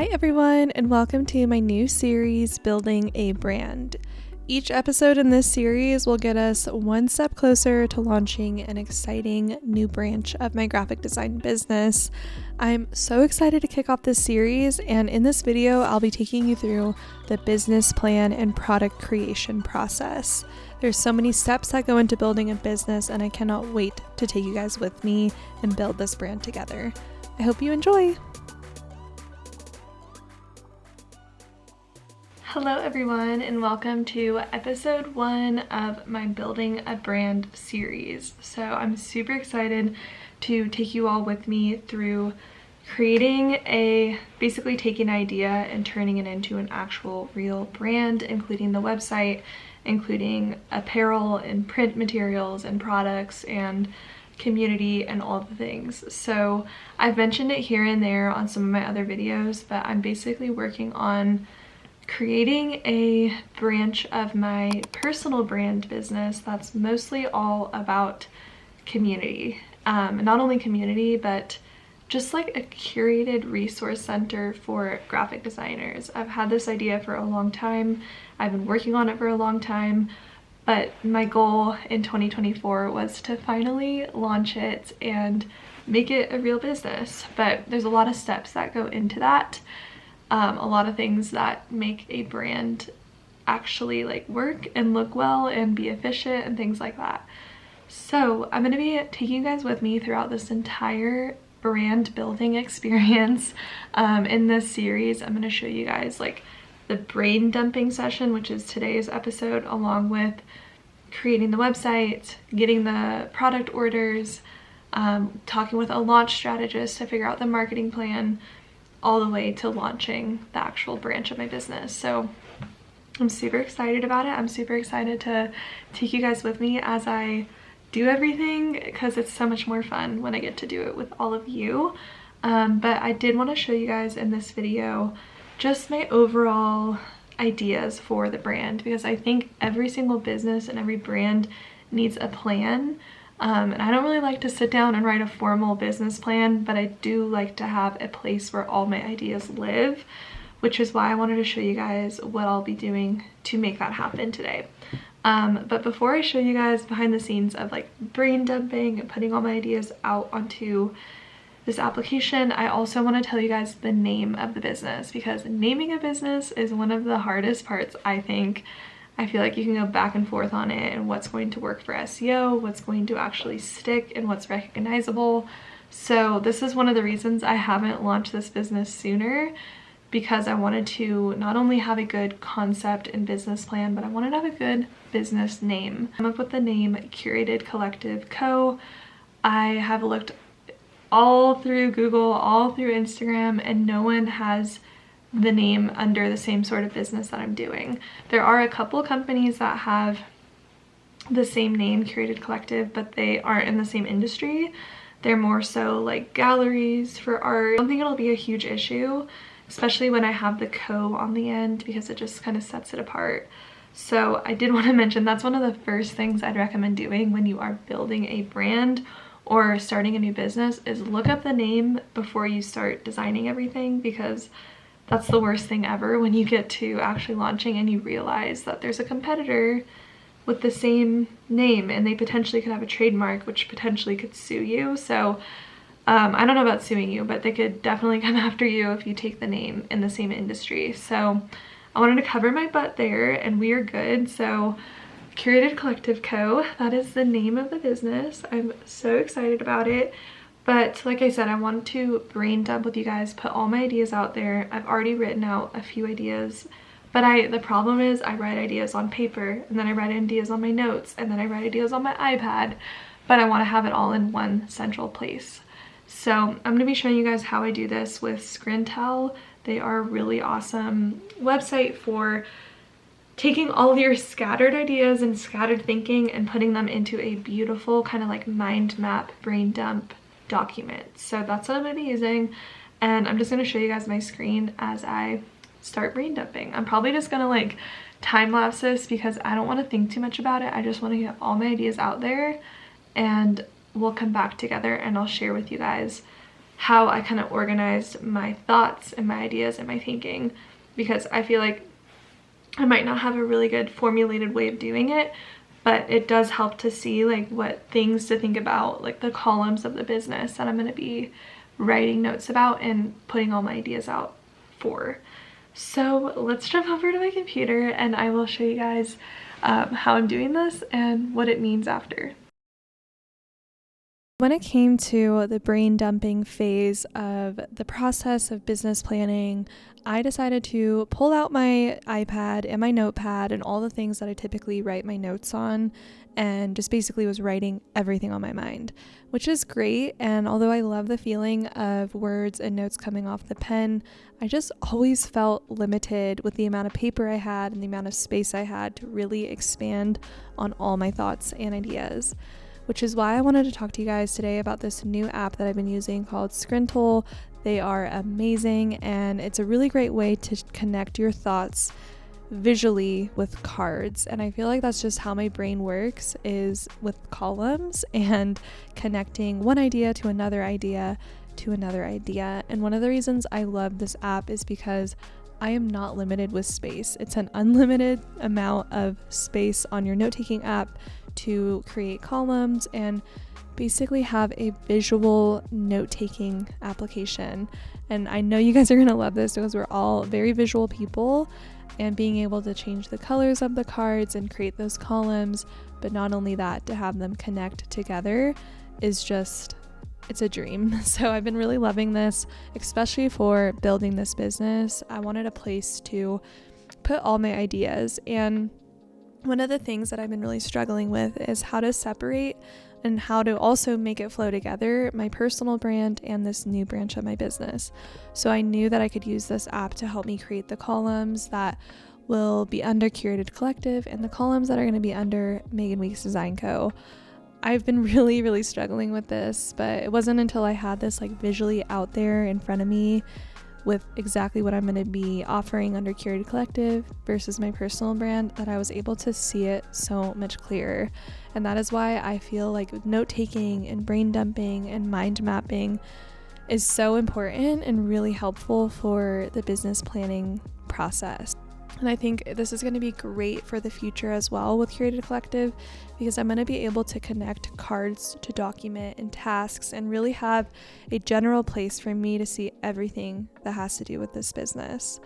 Hi everyone, and welcome to my new series, Building a Brand. Each episode in this series will get us one step closer to launching an exciting new branch of my graphic design business. I'm so excited to kick off this series, and in this video, I'll be taking you through the business plan and product creation process. There's so many steps that go into building a business, and I cannot wait to take you guys with me and build this brand together. I hope you enjoy. Hello everyone, and welcome to episode 1 of my Building a Brand series. So I'm super excited to take you all with me through basically taking an idea and turning it into an actual real brand, including the website, including apparel and print materials and products and community and all the things. So I've mentioned it here and there on some of my other videos, but I'm basically working on creating a branch of my personal brand business that's mostly all about community. Not only community, but just like a curated resource center for graphic designers. I've had this idea for a long time. I've been working on it for a long time, but my goal in 2024 was to finally launch it and make it a real business. But there's a lot of steps that go into that. A lot of things that make a brand actually like work and look well and be efficient and things like that. So I'm going to be taking you guys with me throughout this entire brand building experience. In this series, I'm going to show you guys like the brain dumping session, which is today's episode, along with creating the website, getting the product orders, talking with a launch strategist to figure out the marketing plan, all the way to launching the actual branch of my business. So I'm super excited about it. I'm super excited to take you guys with me as I do everything, because it's so much more fun when I get to do it with all of you. But I did want to show you guys in this video just my overall ideas for the brand, because I think every single business and every brand needs a plan. And I don't really like to sit down and write a formal business plan, but I do like to have a place where all my ideas live, which is why I wanted to show you guys what I'll be doing to make that happen today. But before I show you guys behind the scenes of like brain dumping and putting all my ideas out onto this application, I also want to tell you guys the name of the business, because naming a business is one of the hardest parts, I think. I feel like you can go back and forth on it and what's going to work for SEO, what's going to actually stick, and what's recognizable. So this is one of the reasons I haven't launched this business sooner, because I wanted to not only have a good concept and business plan, but I wanted to have a good business name. I came up with the name Curated Collective Co. I have looked all through Google, all through Instagram, and no one has the name under the same sort of business that I'm doing. There are a couple companies that have the same name, Curated Collective, but they aren't in the same industry. They're more so like galleries for art. I don't think it'll be a huge issue, especially when I have the co on the end, because it just kind of sets it apart. So I did want to mention that's one of the first things I'd recommend doing when you are building a brand or starting a new business, is look up the name before you start designing everything, because that's the worst thing ever when you get to actually launching and you realize that there's a competitor with the same name and they potentially could have a trademark, which potentially could sue you. So I don't know about suing you, but they could definitely come after you if you take the name in the same industry. So I wanted to cover my butt there, and we are good. So Curated Collective Co., that is the name of the business. I'm so excited about it. But like I said, I wanted to brain dump with you guys, put all my ideas out there. I've already written out a few ideas, but the problem is I write ideas on paper, and then I write ideas on my notes, and then I write ideas on my iPad, but I want to have it all in one central place. So I'm going to be showing you guys how I do this with Scrintal. They are a really awesome website for taking all of your scattered ideas and scattered thinking and putting them into a beautiful kind of like mind map, brain dump document. So that's what I'm going to be using, and I'm just going to show you guys my screen as I start brain dumping. I'm probably just going to like time lapse this, because I don't want to think too much about it. I just want to get all my ideas out there, and we'll come back together and I'll share with you guys how I kind of organized my thoughts and my ideas and my thinking, because I feel like I might not have a really good formulated way of doing it, but it does help to see like what things to think about, like the columns of the business that I'm going to be writing notes about and putting all my ideas out for. So let's jump over to my computer and I will show you guys how I'm doing this and what it means after. When it came to the brain dumping phase of the process of business planning, I decided to pull out my iPad and my notepad and all the things that I typically write my notes on, and just basically was writing everything on my mind, which is great. And although I love the feeling of words and notes coming off the pen, I just always felt limited with the amount of paper I had and the amount of space I had to really expand on all my thoughts and ideas. Which is why I wanted to talk to you guys today about this new app that I've been using called Scrintal. They are amazing, and it's a really great way to connect your thoughts visually with cards. And I feel like that's just how my brain works, is with columns and connecting one idea to another idea to another idea. And one of the reasons I love this app is because I am not limited with space. It's an unlimited amount of space on your note-taking app to create columns and basically have a visual note-taking application. And I know you guys are gonna love this because we're all very visual people, and being able to change the colors of the cards and create those columns, but not only that, to have them connect together is just, it's a dream. So I've been really loving this, especially for building this business. I wanted a place to put all my ideas, and one of the things that I've been really struggling with is how to separate and how to also make it flow together, my personal brand and this new branch of my business. So I knew that I could use this app to help me create the columns that will be under Curated Collective and the columns that are going to be under Megan Weeks Design Co. I've been really struggling with this, but it wasn't until I had this like visually out there in front of me with exactly what I'm going to be offering under Curated Collective versus my personal brand that I was able to see it so much clearer. And that is why I feel like note-taking and brain dumping and mind mapping is so important and really helpful for the business planning process. And I think this is going to be great for the future as well with Curated Collective, because I'm going to be able to connect cards to document and tasks and really have a general place for me to see everything that has to do with this business.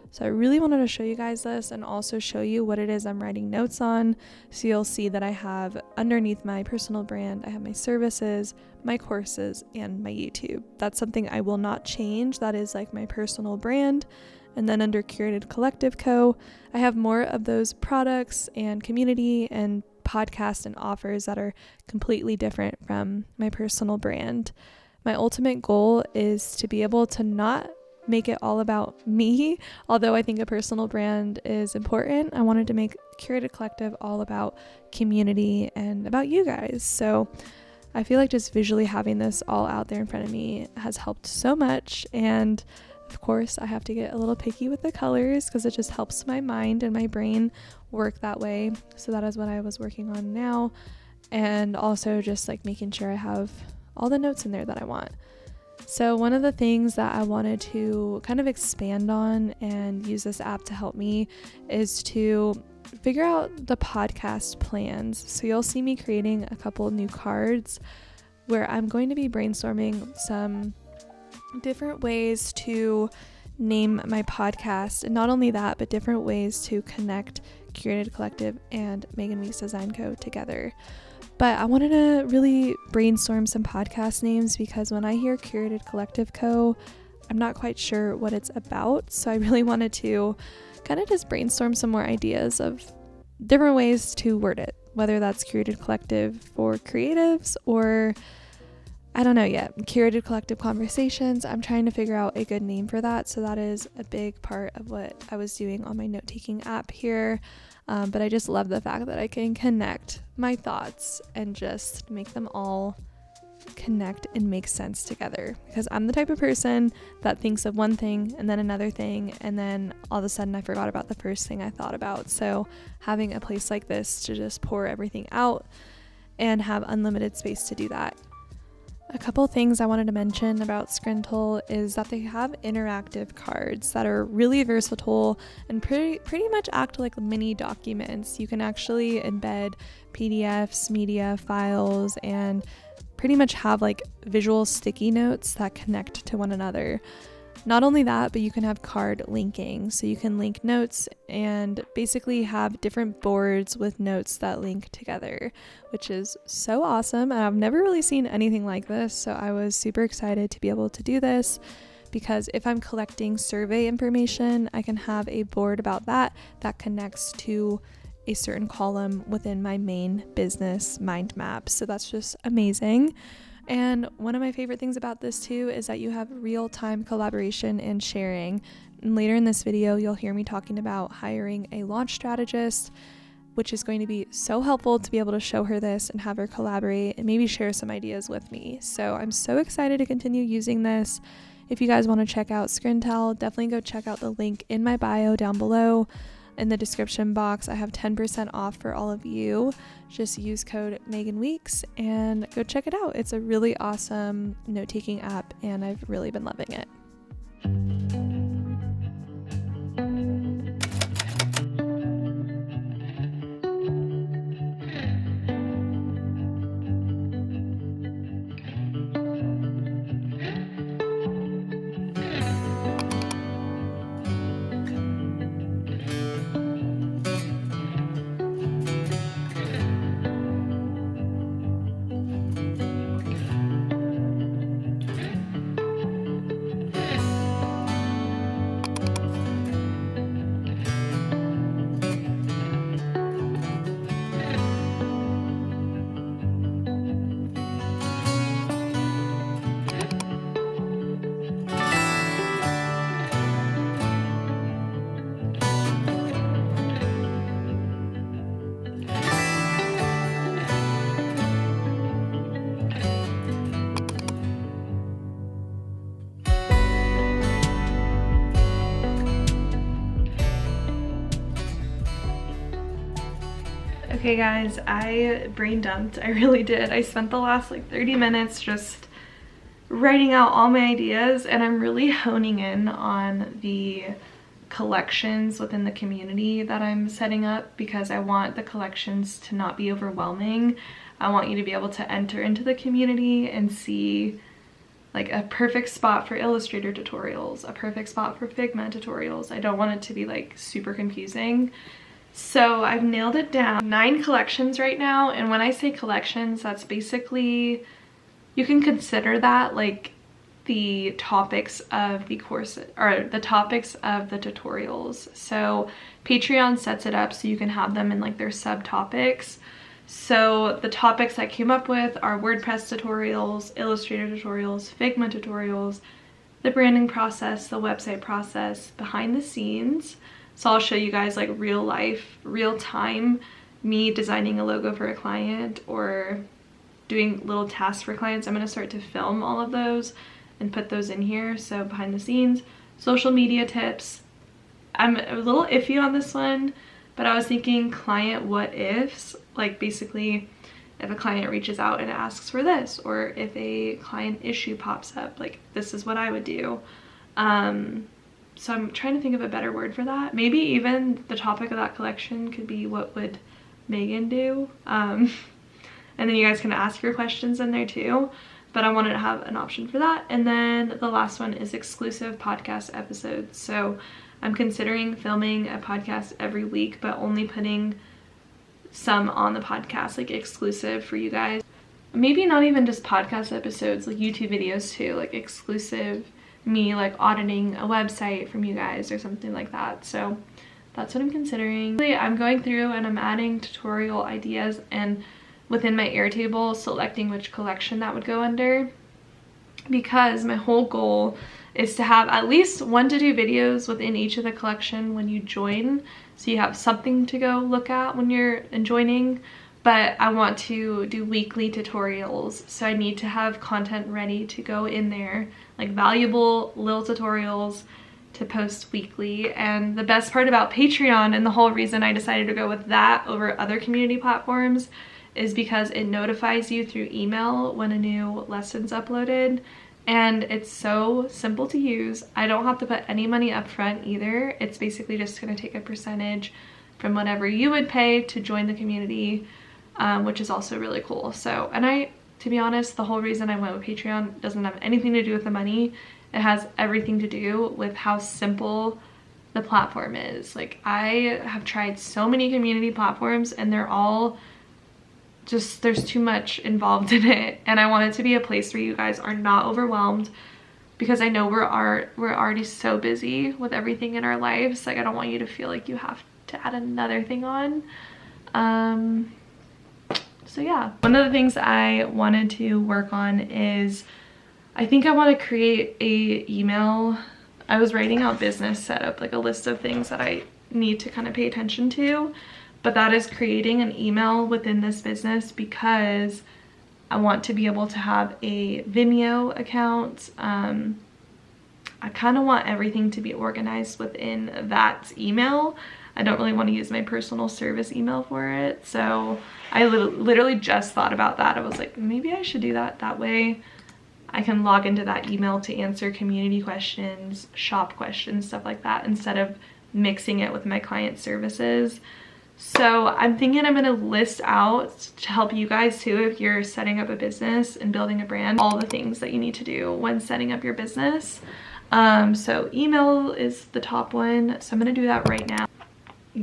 So I really wanted to show you guys this and also show you what it is I'm writing notes on. So you'll see that I have underneath my personal brand, I have my services, my courses, and my YouTube. That's something I will not change. That is like my personal brand. And then under Curated Collective Co, I have more of those products and community and podcasts and offers that are completely different from my personal brand. My ultimate goal is to be able to not make it all about me. Although I think a personal brand is important, I wanted to make Curated Collective all about community and about you guys. So I feel like just visually having this all out there in front of me has helped so much. And of course, I have to get a little picky with the colors because it just helps my mind and my brain work that way. So that is what I was working on now. And also just like making sure I have all the notes in there that I want. So one of the things that I wanted to kind of expand on and use this app to help me is to figure out the podcast plans. So you'll see me creating a couple of new cards where I'm going to be brainstorming some different ways to name my podcast, and not only that, but different ways to connect Curated Collective and Megan Weeks Design Co together. But I wanted to really brainstorm some podcast names because when I hear Curated Collective Co, I'm not quite sure what it's about. So I really wanted to kind of just brainstorm some more ideas of different ways to word it, whether that's Curated Collective for creatives or I don't know yet. Curated Collective Conversations. I'm trying to figure out a good name for that. So that is a big part of what I was doing on my note-taking app here. But I just love the fact that I can connect my thoughts and just make them all connect and make sense together. Because I'm the type of person that thinks of one thing and then another thing, and then all of a sudden I forgot about the first thing I thought about. So having a place like this to just pour everything out and have unlimited space to do that. A couple things I wanted to mention about Scrintal is that they have interactive cards that are really versatile and pretty much act like mini documents. You can actually embed PDFs, media files, and pretty much have like visual sticky notes that connect to one another. Not only that, but you can have card linking. So you can link notes and basically have different boards with notes that link together, which is so awesome. And I've never really seen anything like this. So I was super excited to be able to do this, because if I'm collecting survey information, I can have a board about that connects to a certain column within my main business mind map. So that's just amazing. And one of my favorite things about this too is that you have real-time collaboration and sharing. And later in this video, you'll hear me talking about hiring a launch strategist, which is going to be so helpful to be able to show her this and have her collaborate and maybe share some ideas with me. So I'm so excited to continue using this. If you guys want to check out Scrintal, definitely go check out the link in my bio down below. In the description box, I have 10% off for all of you. Just use code Megan Weeks and go check it out. It's a really awesome note-taking app, and I've really been loving it. Okay guys, I brain dumped. I really did. I spent the last like 30 minutes just writing out all my ideas, and I'm really honing in on the collections within the community that I'm setting up, because I want the collections to not be overwhelming. I want you to be able to enter into the community and see like a perfect spot for Illustrator tutorials, a perfect spot for Figma tutorials. I don't want it to be like super confusing. So I've nailed it down. 9 collections right now, and when I say collections, that's basically, you can consider that like the topics of the course, or the topics of the tutorials. So Patreon sets it up so you can have them in like their subtopics. So the topics I came up with are WordPress tutorials, Illustrator tutorials, Figma tutorials, the branding process, the website process, behind the scenes. So I'll show you guys like real life, real time, me designing a logo for a client or doing little tasks for clients. I'm going to start to film all of those and put those in here. So behind the scenes, social media tips. I'm a little iffy on this one, but I was thinking client what ifs, like basically if a client reaches out and asks for this, or if a client issue pops up, like this is what I would do. So I'm trying to think of a better word for that. Maybe even the topic of that collection could be what would Megan do? And then you guys can ask your questions in there too. But I wanted to have an option for that. And then the last one is exclusive podcast episodes. So I'm considering filming a podcast every week, but only putting some on the podcast, like exclusive for you guys. Maybe not even just podcast episodes, like YouTube videos too, like exclusive, me like auditing a website from you guys or something like that. So that's what I'm considering. I'm going through and I'm adding tutorial ideas, and within my Airtable selecting which collection that would go under, because my whole goal is to have at least 1 to 2 videos within each of the collection when you join, so you have something to go look at when you're joining. But I want to do weekly tutorials, so I need to have content ready to go in there, like valuable little tutorials to post weekly. And the best part about Patreon, and the whole reason I decided to go with that over other community platforms, is because it notifies you through email when a new lesson's uploaded, and it's so simple to use. I don't have to put any money up front either. It's basically just going to take a percentage from whatever you would pay to join the community, which is also really cool. So, and to be honest, the whole reason I went with Patreon doesn't have anything to do with the money. It has everything to do with how simple the platform is. Like, I have tried so many community platforms and they're all just, there's too much involved in it, and I want it to be a place where you guys are not overwhelmed, because I know we're already so busy with everything in our lives. Like, I don't want you to feel like you have to add another thing on. So yeah, one of the things I wanted to work on is, I think I want to create a email. I was writing out business setup, like a list of things that I need to kind of pay attention to, but that is creating an email within this business, because I want to be able to have a Vimeo account. I kind of want everything to be organized within that email. I don't really want to use my personal service email for it. So I literally just thought about that. I was like, maybe I should do that. That way I can log into that email to answer community questions, shop questions, stuff like that, instead of mixing it with my client services. So I'm thinking I'm going to list out, to help you guys too, if you're setting up a business and building a brand, all the things that you need to do when setting up your business. So email is the top one. So I'm going to do that right now.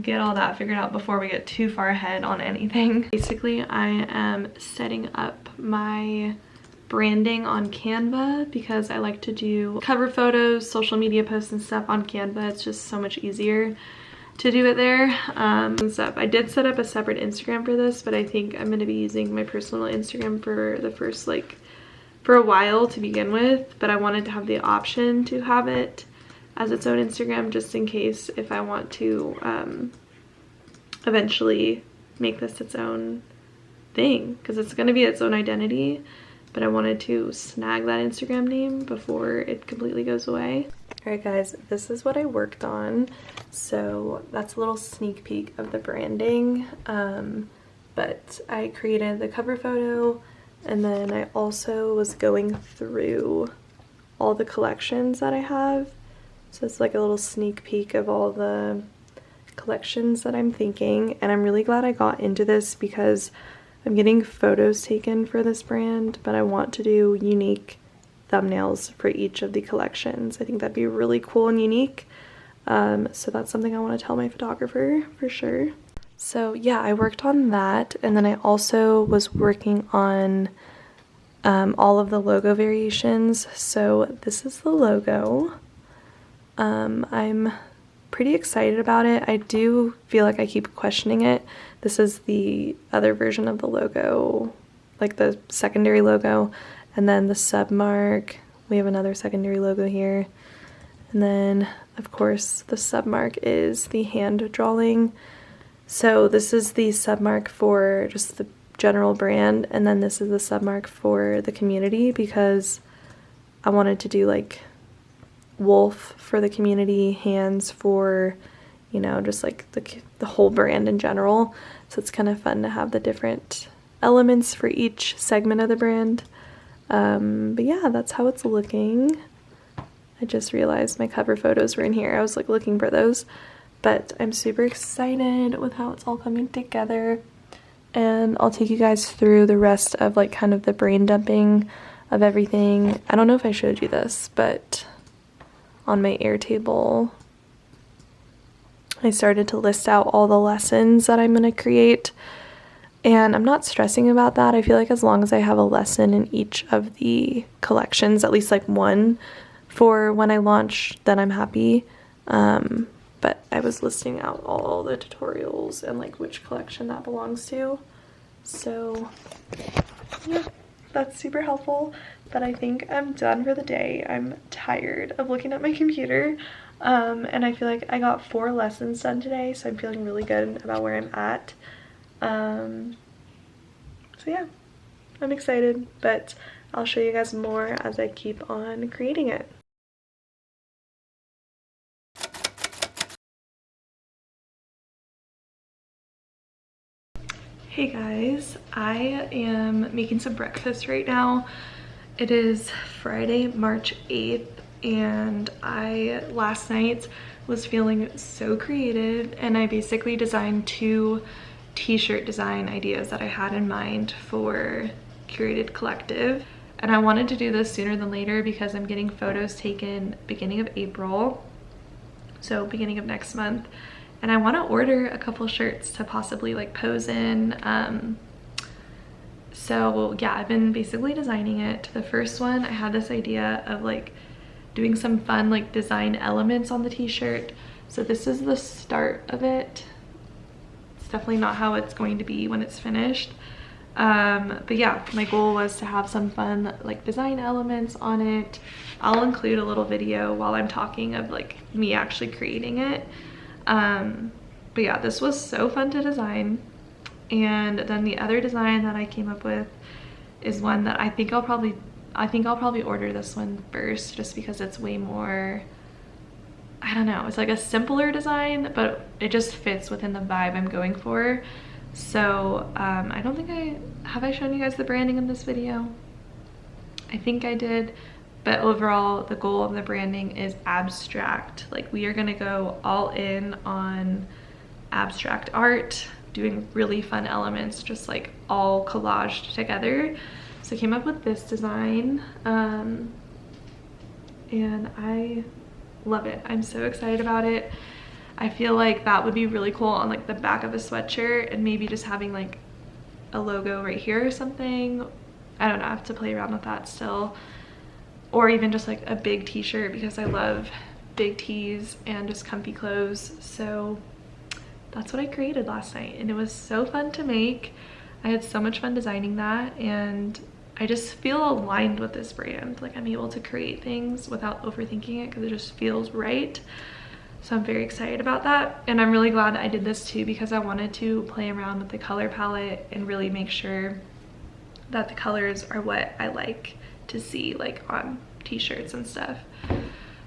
Get all that figured out before we get too far ahead on anything. Basically, I am setting up my branding on Canva, because I like to do cover photos, social media posts and stuff on Canva. It's just so much easier to do it there. Stuff. I did set up a separate Instagram for this, but I think I'm going to be using my personal Instagram for the first, like, for a while to begin with, but I wanted to have the option to have it as its own Instagram, just in case if I want to eventually make this its own thing, because it's going to be its own identity, but I wanted to snag that Instagram name before it completely goes away. Alright guys, this is what I worked on. So that's a little sneak peek of the branding, but I created the cover photo, and then I also was going through all the collections that I have. So it's like a little sneak peek of all the collections that I'm thinking, and I'm really glad I got into this, because I'm getting photos taken for this brand, but I want to do unique thumbnails for each of the collections. I think that'd be really cool and unique. So that's something I want to tell my photographer for sure. So yeah, I worked on that, and then I also was working on all of the logo variations. So this is the logo. I'm pretty excited about it. I do feel like I keep questioning it. This is the other version of the logo, like the secondary logo, and then the submark. We have another secondary logo here. And then, of course, the submark is the hand drawing. So this is the submark for just the general brand, and then this is the submark for the community, because I wanted to do like wolf for the community, hands for, you know, just like the whole brand in general. So it's kind of fun to have the different elements for each segment of the brand. But yeah, that's how it's looking. I just realized my cover photos were in here. I was like looking for those, but I'm super excited with how it's all coming together, and I'll take you guys through the rest of like kind of the brain dumping of everything. I don't know if I showed you this, but on my Airtable, I started to list out all the lessons that I'm going to create, and I'm not stressing about that. I feel like as long as I have a lesson in each of the collections, at least like one for when I launch, then I'm happy. But I was listing out all the tutorials and like which collection that belongs to. So yeah, that's super helpful. But I think I'm done for the day. I'm tired of looking at my computer. And I feel like I got 4 lessons done today, so I'm feeling really good about where I'm at. So yeah, I'm excited, but I'll show you guys more as I keep on creating it. Hey guys, I am making some breakfast right now. It is Friday, March 8th, and I last night was feeling so creative, and I basically designed 2 t-shirt design ideas that I had in mind for Curated Collective. And I wanted to do this sooner than later because I'm getting photos taken beginning of April, so beginning of next month. And I want to order a couple shirts to possibly like pose in. So yeah, I've been basically designing it. The first one, I had this idea of like doing some fun like design elements on the t-shirt. So this is the start of it. It's definitely not how it's going to be when it's finished. But yeah, my goal was to have some fun like design elements on it. I'll include a little video while I'm talking of like me actually creating it. But yeah, this was so fun to design. And then the other design that I came up with is one that I think I'll probably order this one first, just because it's way more, I don't know, it's like a simpler design, but it just fits within the vibe I'm going for. So I don't think have I shown you guys the branding in this video? I think I did. But overall, the goal of the branding is abstract. Like, we are gonna go all in on abstract art, doing really fun elements, just like all collaged together. So I came up with this design, and I love it. I'm so excited about it. I feel like that would be really cool on like the back of a sweatshirt, and maybe just having like a logo right here or something. I don't know, I have to play around with that still. Or even just like a big t-shirt, because I love big tees and just comfy clothes. So that's what I created last night, and it was so fun to make. I had so much fun designing that, and I just feel aligned with this brand. Like, I'm able to create things without overthinking it because it just feels right. So I'm very excited about that, and I'm really glad I did this too, because I wanted to play around with the color palette and really make sure that the colors are what I like to see like on t-shirts and stuff.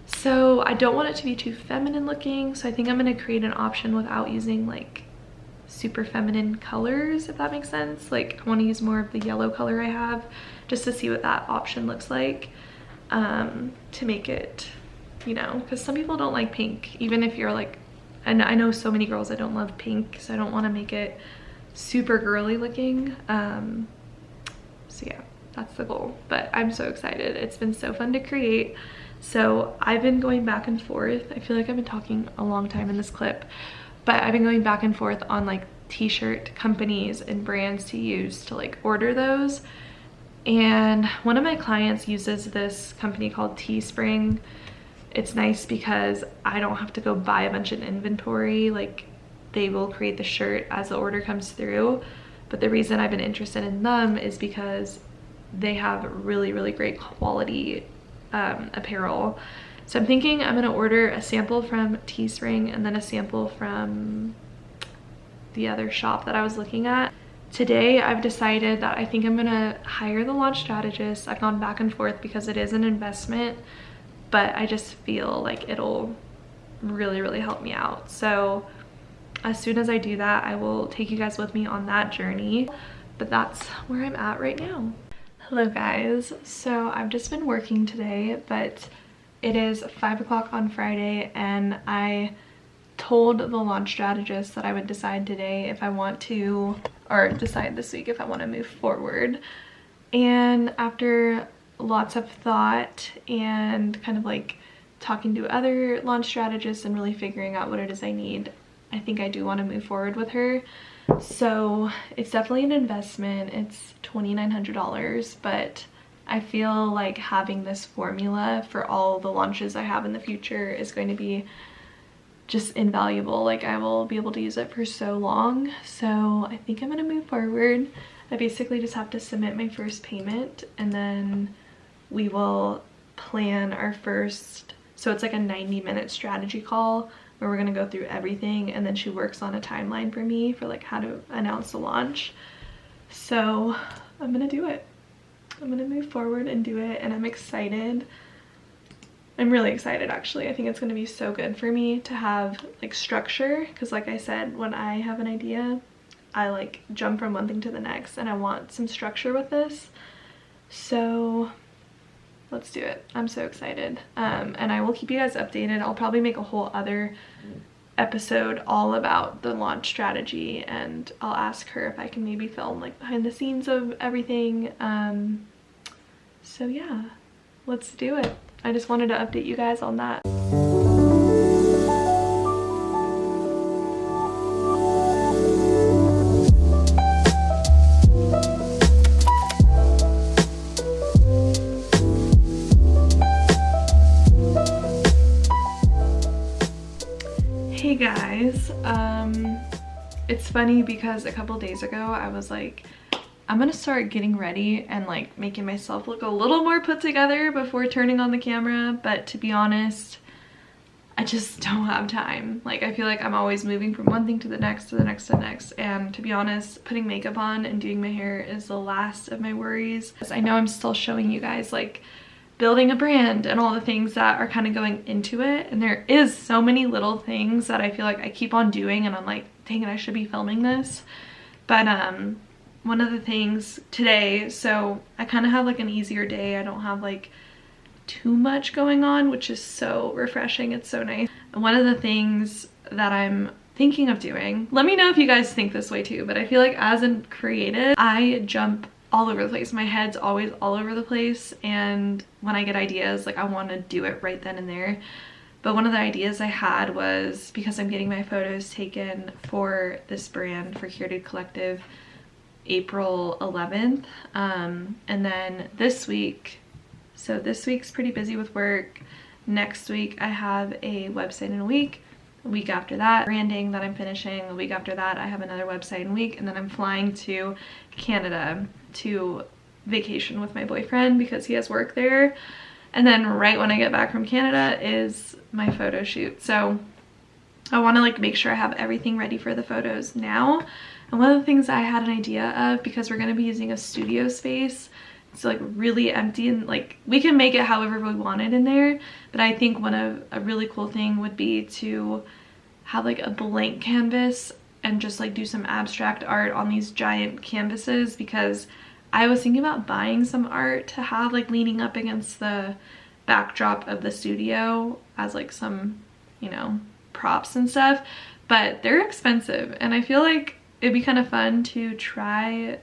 So I don't want it to be too feminine looking, so I think I'm going to create an option without using like super feminine colors, if that makes sense. Like, I want to use more of the yellow color I have, just to see what that option looks like, to make it, you know, because some people don't like pink, even if you're like, and I know so many girls that don't love pink, so I don't want to make it super girly looking. So yeah, that's the goal. But I'm so excited. It's been so fun to create. So I've been going back and forth. I feel like I've been talking a long time in this clip, but I've been going back and forth on like t-shirt companies and brands to use to like order those. And one of my clients uses this company called Teespring. It's nice because I don't have to go buy a bunch of inventory. Like, they will create the shirt as the order comes through. But the reason I've been interested in them is because they have really, really great quality apparel. So I'm thinking I'm gonna order a sample from Teespring and then a sample from the other shop that I was looking at. Today I've decided that I think I'm gonna hire the launch strategist. I've gone back and forth because it is an investment, but I just feel like it'll really, really help me out. So as soon as I do that, I will take you guys with me on that journey. But that's where I'm at right now. Hello guys. So I've just been working today, but it is 5 o'clock on Friday, and I told the launch strategist that I would decide today if I want to, or decide this week if I want to move forward. And after lots of thought and kind of like talking to other launch strategists and really figuring out what it is I need, I think I do want to move forward with her. So it's definitely an investment. It's $2,900, but I feel like having this formula for all the launches I have in the future is going to be just invaluable. Like, I will be able to use it for so long. So I think I'm going to move forward. I basically just have to submit my first payment, and then we will plan our first, so it's like a 90-minute strategy call where we're gonna go through everything, and then she works on a timeline for me for like how to announce the launch. So I'm gonna do it. I'm gonna move forward and do it, and I'm excited. I'm really excited actually. I think it's gonna be so good for me to have like structure, because like I said, when I have an idea, I like jump from one thing to the next, and I want some structure with this. So let's do it. I'm so excited. And I will keep you guys updated. I'll probably make a whole other episode all about the launch strategy, and I'll ask her if I can maybe film like behind the scenes of everything. So yeah, let's do it. I just wanted to update you guys on that. Hey guys, it's funny because a couple days ago I was like, I'm gonna start getting ready and like making myself look a little more put together before turning on the camera, but to be honest, I just don't have time. Like, I feel like I'm always moving from one thing to the next, to the next, to the next, and to be honest, putting makeup on and doing my hair is the last of my worries. I know I'm still showing you guys like building a brand and all the things that are kind of going into it, and there is so many little things that I feel like I keep on doing and I'm like, dang it, I should be filming this. But one of the things today, so I kind of have like an easier day. I don't have like too much going on, which is so refreshing. It's so nice. And one of the things that I'm thinking of doing, let me know if you guys think this way too, but I feel like as a creative, I jump all over the place. My head's always all over the place, and when I get ideas, like I want to do it right then and there. But one of the ideas I had was, because I'm getting my photos taken for this brand, for Curated Collective, April 11th, and then this week, so this week's pretty busy with work. Next week I have a website in a week. A week after that, branding that I'm finishing. A week after that, I have another website in a week, and then I'm flying to Canada to vacation with my boyfriend because he has work there. And then right when I get back from Canada is my photo shoot. So I want to like make sure I have everything ready for the photos now. And one of the things I had an idea of, because we're going to be using a studio space, it's like really empty, and like we can make it however we want it in there, but I think one of a really cool thing would be to have like a blank canvas and just like do some abstract art on these giant canvases, because I was thinking about buying some art to have like leaning up against the backdrop of the studio as like some, you know, props and stuff, but they're expensive, and I feel like it'd be kind of fun to try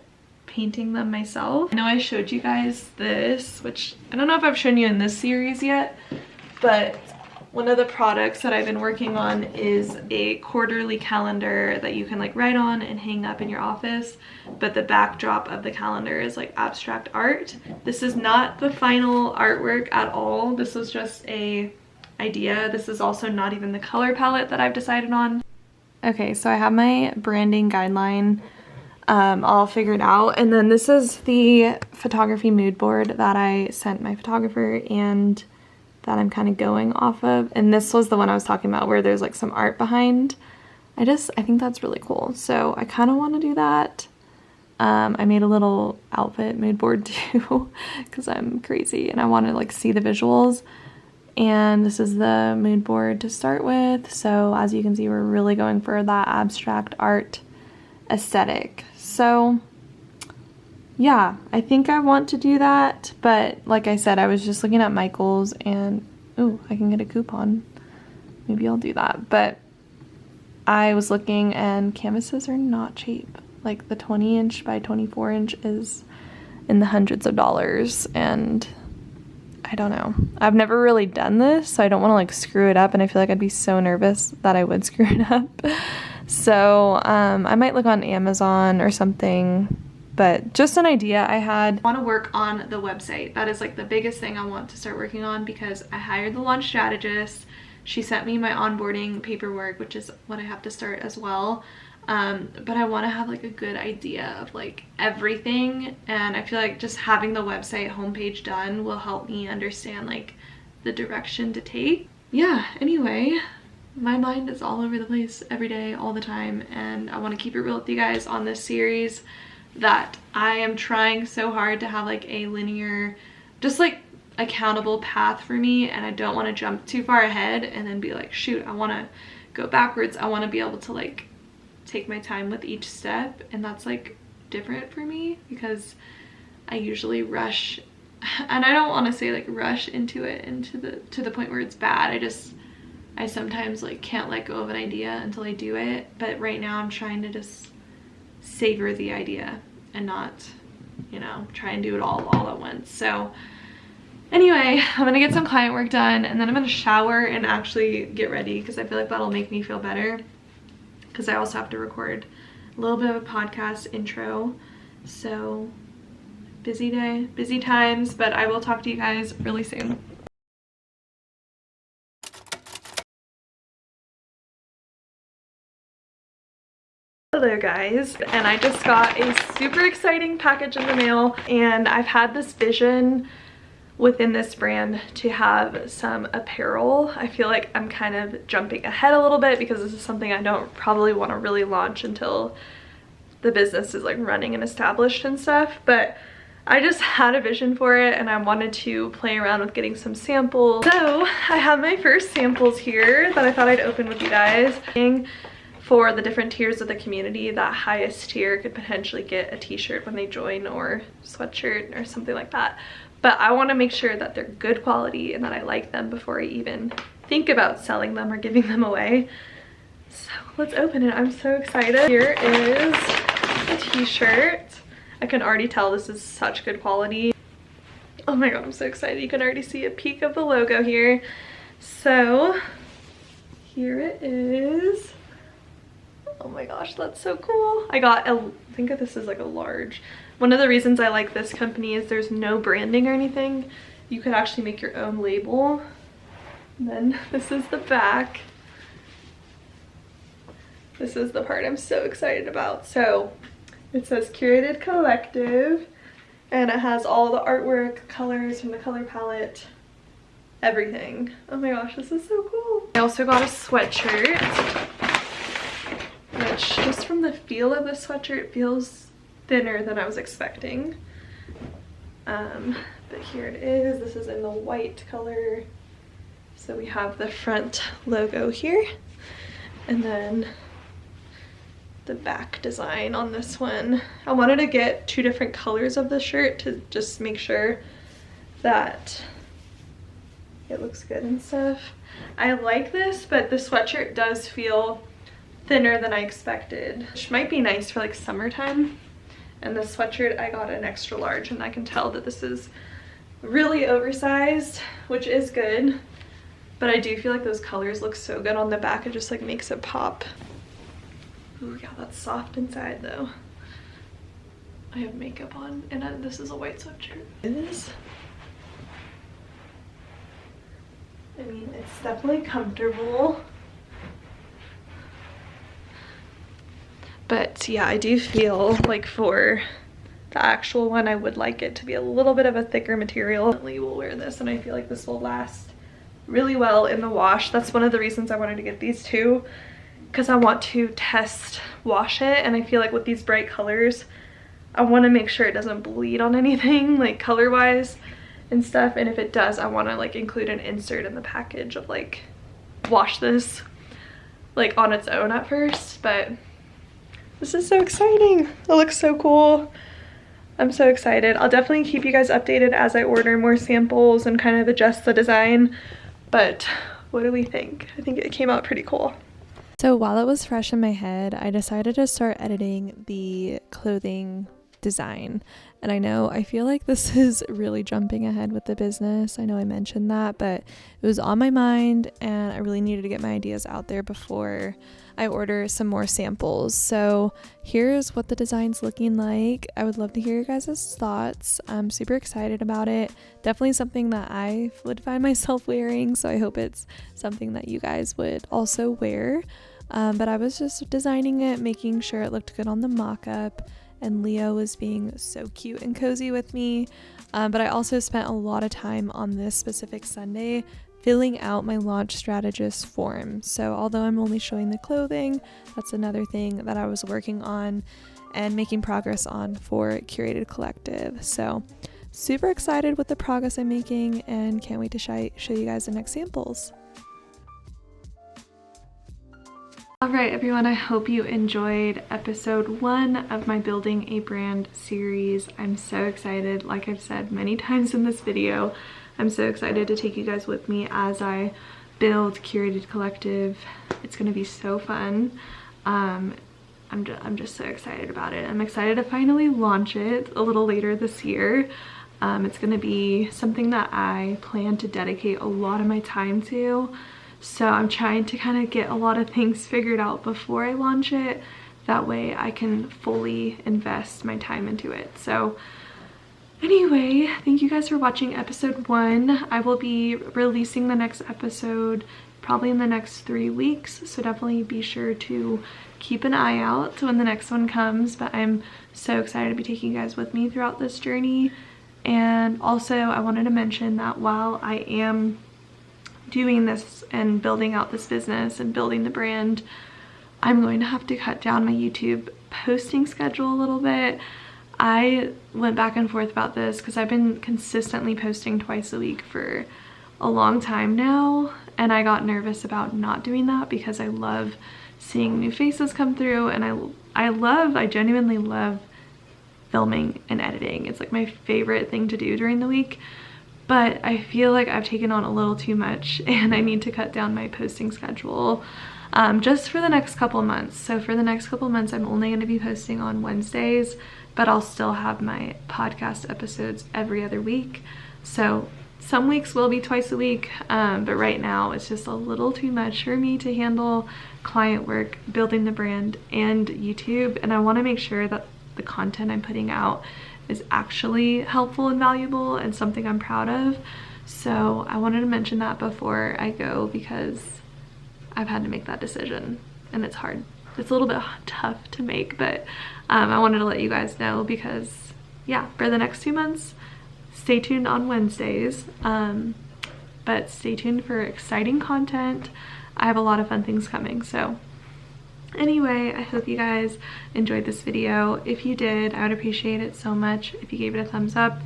painting them myself. I know I showed you guys this, which I don't know if I've shown you in this series yet, but one of the products that I've been working on is a quarterly calendar that you can like write on and hang up in your office, but the backdrop of the calendar is like abstract art. This is not the final artwork at all. This was just a idea. This is also not even the color palette that I've decided on. Okay, so I have my branding guideline all figured out, and then this is the photography mood board that I sent my photographer and that I'm kind of going off of, and this was the one I was talking about where there's like some art behind. I think that's really cool, so I kind of want to do that. I made a little outfit mood board too because I'm crazy and I want to like see the visuals, and this is the mood board to start with. So as you can see, we're really going for that abstract art aesthetic. So yeah, I think I want to do that, but like I said, I was just looking at Michael's and oh, I can get a coupon. Maybe I'll do that. But I was looking and canvases are not cheap. Like the 20-inch by 24-inch is in the hundreds of dollars, and I don't know. I've never really done this, so I don't want to like screw it up, and I feel like I'd be so nervous that I would screw it up. So I might look on Amazon or something, but just an idea I had. I want to work on the website. That is like the biggest thing I want to start working on, because I hired the launch strategist. She sent me my onboarding paperwork, which is what I have to start as well. But I want to have like a good idea of like everything, and I feel like just having the website homepage done will help me understand like the direction to take. Yeah, anyway, my mind is all over the place every day, all the time, and I want to keep it real with you guys on this series that I am trying so hard to have like a linear, just like accountable path for me, and I don't want to jump too far ahead and then be like, shoot, I want to go backwards. I want to be able to like take my time with each step, and that's like different for me because I usually rush, and I don't want to say like rush into it to the point where it's bad. I sometimes like can't let go of an idea until I do it, but right now I'm trying to just savor the idea and not, you know, try and do it all at once. So anyway, I'm gonna get some client work done, and then I'm gonna shower and actually get ready because I feel like that'll make me feel better, because I also have to record a little bit of a podcast intro. So busy day, busy times, but I will talk to you guys really soon. Hello guys, and I just got a super exciting package in the mail, and I've had this vision within this brand to have some apparel. I feel like I'm kind of jumping ahead a little bit because this is something I don't probably want to really launch until the business is like running and established and stuff, but I just had a vision for it and I wanted to play around with getting some samples. So I have my first samples here that I thought I'd open with you guys. For the different tiers of the community, that highest tier could potentially get a t-shirt when they join, or sweatshirt or something like that. But I want to make sure that they're good quality and that I like them before I even think about selling them or giving them away. So let's open it. I'm so excited. Here is a t-shirt. I can already tell this is such good quality. Oh my god, I'm so excited. You can already see a peek of the logo here. So here it is. Oh my gosh, that's so cool. I think this is like a large. One of the reasons I like this company is there's no branding or anything. You could actually make your own label. And then this is the back. This is the part I'm so excited about. So it says Curated Collective, and it has all the artwork, colors from the color palette, everything. Oh my gosh, this is so cool. I also got a sweatshirt, which just from the feel of the sweatshirt feels thinner than I was expecting. But here it is. This is in the white color. So we have the front logo here, and then the back design on this one. I wanted to get two different colors of the shirt to just make sure that it looks good and stuff. I like this, but the sweatshirt does feel thinner than I expected, which might be nice for like summertime. And the sweatshirt, I got an extra large, and I can tell that this is really oversized, which is good, but I do feel like those colors look so good on the back. It just like makes it pop. Ooh, yeah, that's soft inside though. I have makeup on, and this is a white sweatshirt. It is. I mean, it's definitely comfortable. But yeah, I do feel like for the actual one, I would like it to be a little bit of a thicker material. Definitely will wear this, and I feel like this will last really well in the wash. That's one of the reasons I wanted to get these two, because I want to test wash it, and I feel like with these bright colors, I want to make sure it doesn't bleed on anything, like color wise and stuff. And if it does, I want to like include an insert in the package of like, wash this like on its own at first. But this is so exciting. It looks so cool. I'm so excited. I'll definitely keep you guys updated as I order more samples and kind of adjust the design. But what do we think? I think it came out pretty cool. So while it was fresh in my head, I decided to start editing the clothing design. And I feel like this is really jumping ahead with the business. I know I mentioned that, but it was on my mind and I really needed to get my ideas out there before I order some more samples. So here's what the design's looking like. I would love to hear your guys' thoughts. I'm super excited about it. Definitely something that I would find myself wearing, so I hope it's something that you guys would also wear. But I was just designing it, making sure it looked good on the mock-up, and Leo was being so cute and cozy with me. But I also spent a lot of time on this specific Sunday filling out my launch strategist form. So although I'm only showing the clothing, that's another thing that I was working on and making progress on for Curated Collective. So super excited with the progress I'm making and can't wait to show you guys the next samples. Alright everyone, I hope you enjoyed episode 1 of my Building a Brand series. I'm so excited, like I've said many times in this video, I'm so excited to take you guys with me as I build Curated Collective. It's going to be so fun. I'm just so excited about it. I'm excited to finally launch it a little later this year. It's going to be something that I plan to dedicate a lot of my time to. So I'm trying to kind of get a lot of things figured out before I launch it. That way I can fully invest my time into it. So anyway, thank you guys for watching episode 1. I will be releasing the next episode probably in the next 3 weeks. So definitely be sure to keep an eye out when the next one comes. But I'm so excited to be taking you guys with me throughout this journey. And also I wanted to mention that while I am doing this and building out this business and building the brand, I'm going to have to cut down my YouTube posting schedule a little bit. I went back and forth about this because I've been consistently posting twice a week for a long time now, and I got nervous about not doing that because I love seeing new faces come through, and I genuinely love filming and editing. It's like my favorite thing to do during the week. But I feel like I've taken on a little too much and I need to cut down my posting schedule just for the next couple months. So for the next couple months, I'm only going to be posting on Wednesdays, but I'll still have my podcast episodes every other week. So some weeks will be twice a week, but right now it's just a little too much for me to handle client work, building the brand, and YouTube. And I want to make sure that the content I'm putting out is actually helpful and valuable and something I'm proud of. So I wanted to mention that before I go because I've had to make that decision and it's hard. It's a little bit tough to make, but I wanted to let you guys know because yeah, for the next 2 months, stay tuned on Wednesdays, but stay tuned for exciting content. I have a lot of fun things coming. So anyway, I hope you guys enjoyed this video. If you did, I would appreciate it so much if you gave it a thumbs up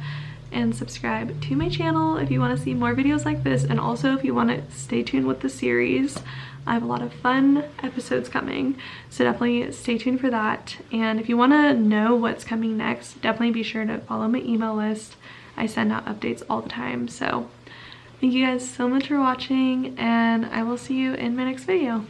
and subscribe to my channel if you want to see more videos like this, and also if you want to stay tuned with the series. I have a lot of fun episodes coming, so definitely stay tuned for that. And if you want to know what's coming next, definitely be sure to follow my email list. I send out updates all the time. So thank you guys so much for watching, and I will see you in my next video.